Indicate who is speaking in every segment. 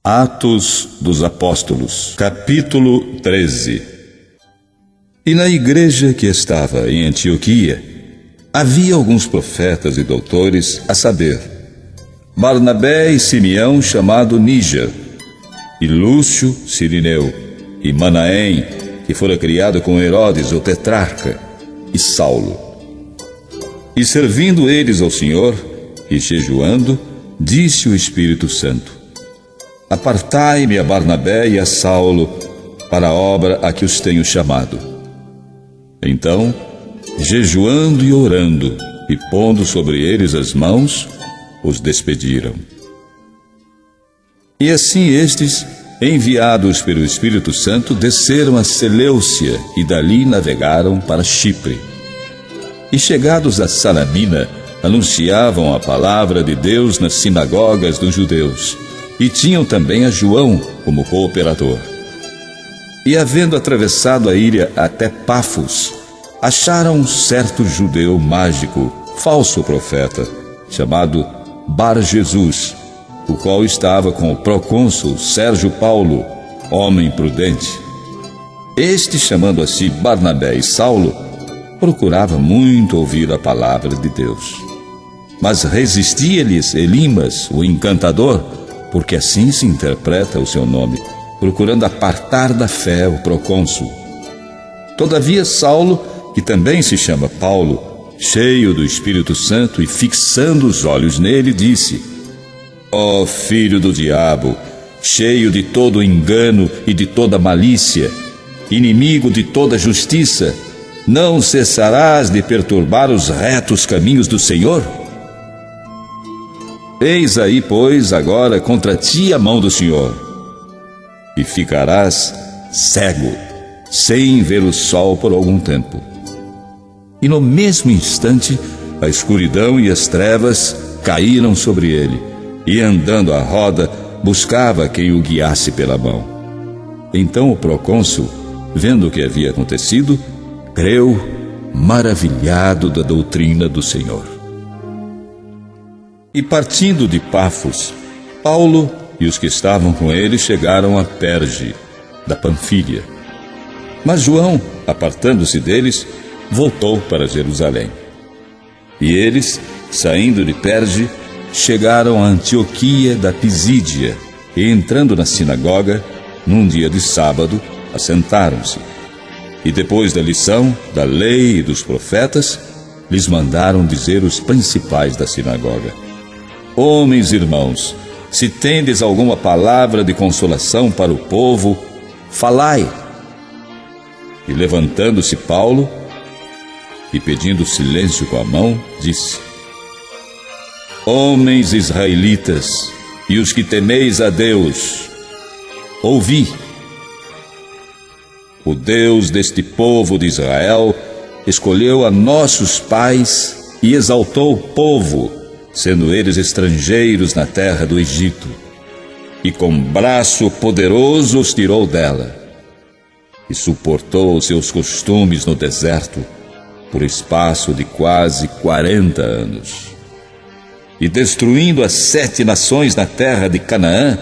Speaker 1: Atos dos Apóstolos, capítulo 13. E na igreja que estava em Antioquia, havia alguns profetas e doutores, a saber, Barnabé e Simeão, chamado Níger, e Lúcio, Cirineu, e Manaém, que fora criado com Herodes, o tetrarca, e Saulo. E servindo eles ao Senhor, e jejuando, disse o Espírito Santo: Apartai-me a Barnabé e a Saulo para a obra a que os tenho chamado. Então, jejuando e orando, e pondo sobre eles as mãos, os despediram. E assim estes, enviados pelo Espírito Santo, desceram a Seleucia e dali navegaram para Chipre. E chegados a Salamina, anunciavam a palavra de Deus nas sinagogas dos judeus, e tinham também a João como cooperador. E havendo atravessado a ilha até Pafos, acharam um certo judeu mágico, falso profeta, chamado Bar-Jesus, o qual estava com o procônsul Sérgio Paulo, homem prudente. Este, chamando a si Barnabé e Saulo, procurava muito ouvir a palavra de Deus. Mas resistia-lhes Elimas, o encantador, porque assim se interpreta o seu nome, procurando apartar da fé o procônsul. Todavia Saulo, que também se chama Paulo, cheio do Espírito Santo e fixando os olhos nele, disse: Ó filho do diabo, cheio de todo engano e de toda malícia, inimigo de toda justiça, não cessarás de perturbar os retos caminhos do Senhor? Eis aí, pois, agora contra ti a mão do Senhor, e ficarás cego, sem ver o sol por algum tempo. E no mesmo instante, a escuridão e as trevas caíram sobre ele, e andando à roda, buscava quem o guiasse pela mão. Então o procônsul, vendo o que havia acontecido, creu, maravilhado da doutrina do Senhor. E partindo de Pafos, Paulo e os que estavam com ele chegaram a Perge, da Panfília. Mas João, apartando-se deles, voltou para Jerusalém. E eles, saindo de Perge, chegaram a Antioquia da Pisídia, e entrando na sinagoga, num dia de sábado, assentaram-se. E depois da lição, da lei e dos profetas, lhes mandaram dizer os principais da sinagoga: Homens e irmãos, se tendes alguma palavra de consolação para o povo, falai. E levantando-se Paulo, e pedindo silêncio com a mão, disse: Homens israelitas, e os que temeis a Deus, ouvi. O Deus deste povo de Israel escolheu a nossos pais e exaltou o povo, sendo eles estrangeiros na terra do Egito, e com braço poderoso os tirou dela, e suportou os seus costumes no deserto por espaço de quase 40 anos. E destruindo as 7 nações na terra de Canaã,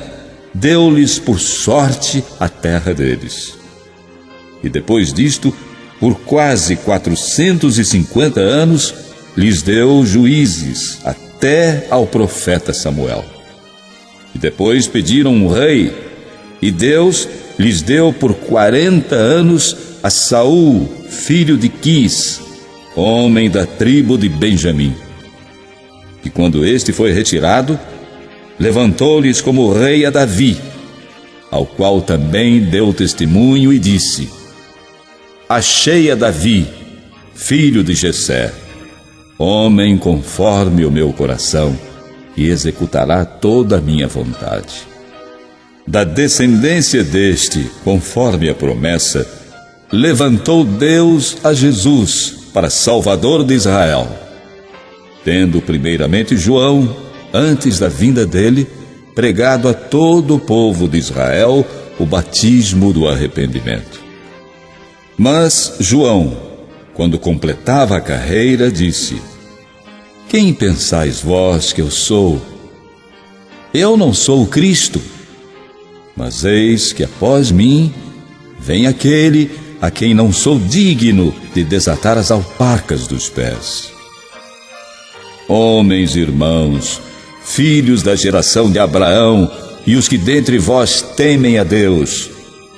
Speaker 1: deu-lhes por sorte a terra deles. E depois disto, por quase 450 anos, lhes deu juízes, até ao profeta Samuel. E depois pediram um rei, e Deus lhes deu por 40 anos a Saul, filho de Quis, homem da tribo de Benjamim. E quando este foi retirado, levantou-lhes como rei a Davi, ao qual também deu testemunho e disse: Achei a Davi, filho de Jessé, homem conforme o meu coração, e executará toda a minha vontade. Da descendência deste, conforme a promessa, levantou Deus a Jesus para Salvador de Israel, tendo primeiramente João, antes da vinda dele, pregado a todo o povo de Israel o batismo do arrependimento. Mas João, quando completava a carreira, disse: Quem pensais vós que eu sou? Eu não sou o Cristo. Mas eis que após mim vem aquele a quem não sou digno de desatar as alparcas dos pés. Homens, irmãos, filhos da geração de Abraão e os que dentre vós temem a Deus,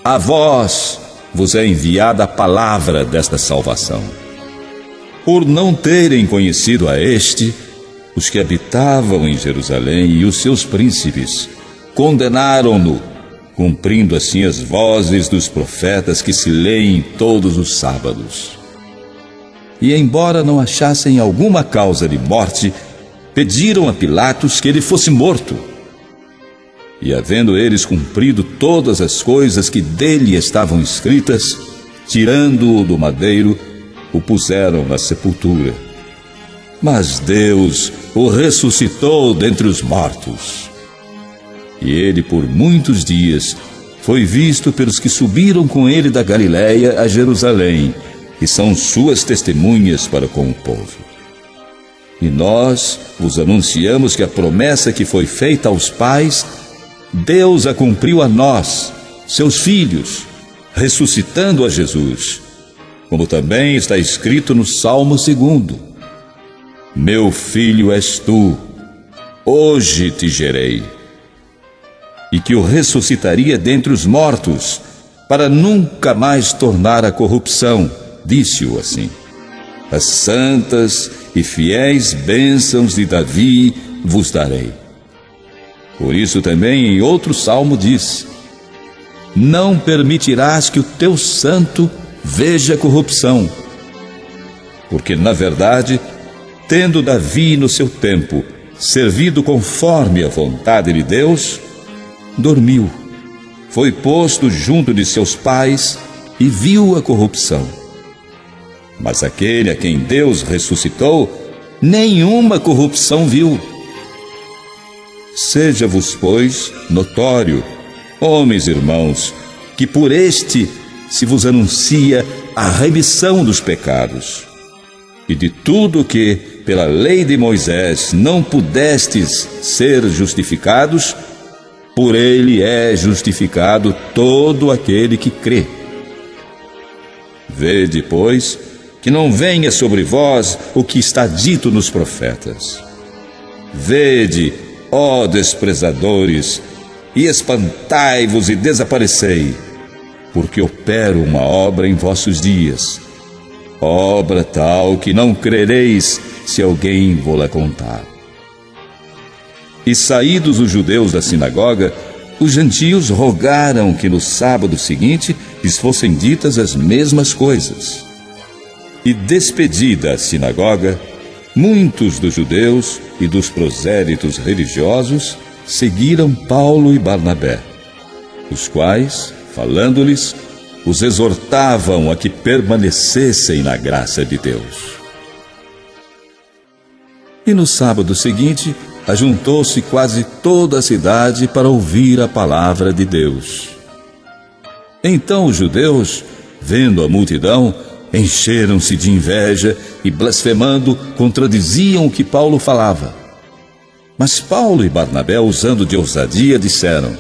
Speaker 1: a vós vos é enviada a palavra desta salvação. Por não terem conhecido a este, os que habitavam em Jerusalém e os seus príncipes condenaram-no, cumprindo assim as vozes dos profetas que se leem todos os sábados. E embora não achassem alguma causa de morte, pediram a Pilatos que ele fosse morto. E havendo eles cumprido todas as coisas que dele estavam escritas, tirando-o do madeiro, o puseram na sepultura. Mas Deus o ressuscitou dentre os mortos. E ele por muitos dias foi visto pelos que subiram com ele da Galiléia a Jerusalém, que são suas testemunhas para com o povo. E nós vos anunciamos que a promessa que foi feita aos pais, Deus a cumpriu a nós, seus filhos, ressuscitando a Jesus, como também está escrito no Salmo 2: Meu filho és tu, hoje te gerei. E que o ressuscitaria dentre os mortos, para nunca mais tornar a corrupção, disse-o assim: As santas e fiéis bênçãos de Davi vos darei. Por isso também em outro salmo diz: Não permitirás que o teu santo veja corrupção. Porque na verdade, tendo Davi no seu tempo servido conforme a vontade de Deus, dormiu, foi posto junto de seus pais e viu a corrupção. Mas aquele a quem Deus ressuscitou, nenhuma corrupção viu. Seja-vos, pois, notório, homens irmãos, que por este se vos anuncia a remissão dos pecados. E de tudo que, pela lei de Moisés, não pudestes ser justificados, por ele é justificado todo aquele que crê. Vede, pois, que não venha sobre vós o que está dito nos profetas. Vede, ó desprezadores, e espantai-vos e desaparecei, porque opero uma obra em vossos dias, obra tal que não crereis se alguém vô-la contar. E saídos os judeus da sinagoga, os gentios rogaram que no sábado seguinte lhes fossem ditas as mesmas coisas. E despedida a sinagoga, muitos dos judeus e dos prosélitos religiosos seguiram Paulo e Barnabé, os quais, falando-lhes, os exortavam a que permanecessem na graça de Deus. E no sábado seguinte, ajuntou-se quase toda a cidade para ouvir a palavra de Deus. Então os judeus, vendo a multidão, encheram-se de inveja e, blasfemando, contradiziam o que Paulo falava. Mas Paulo e Barnabé, usando de ousadia, disseram: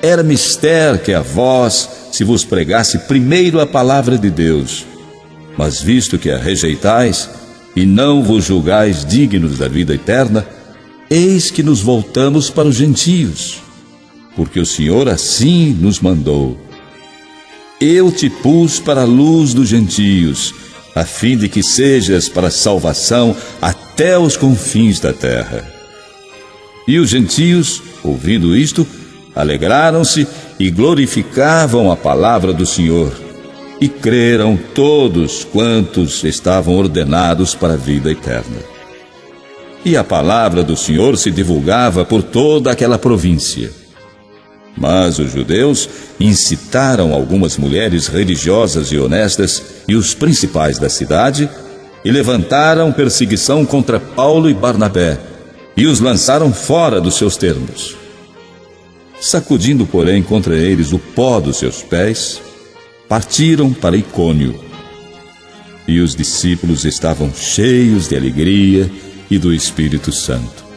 Speaker 1: Era mister que a vós se vos pregasse primeiro a palavra de Deus, mas visto que a rejeitais e não vos julgais dignos da vida eterna, eis que nos voltamos para os gentios, porque o Senhor assim nos mandou. Eu te pus para a luz dos gentios, a fim de que sejas para salvação até os confins da terra. E os gentios, ouvindo isto, alegraram-se e glorificavam a palavra do Senhor, e creram todos quantos estavam ordenados para a vida eterna. E a palavra do Senhor se divulgava por toda aquela província. Mas os judeus incitaram algumas mulheres religiosas e honestas e os principais da cidade, e levantaram perseguição contra Paulo e Barnabé, e os lançaram fora dos seus termos. Sacudindo, porém, contra eles o pó dos seus pés, partiram para Icônio. E os discípulos estavam cheios de alegria e do Espírito Santo.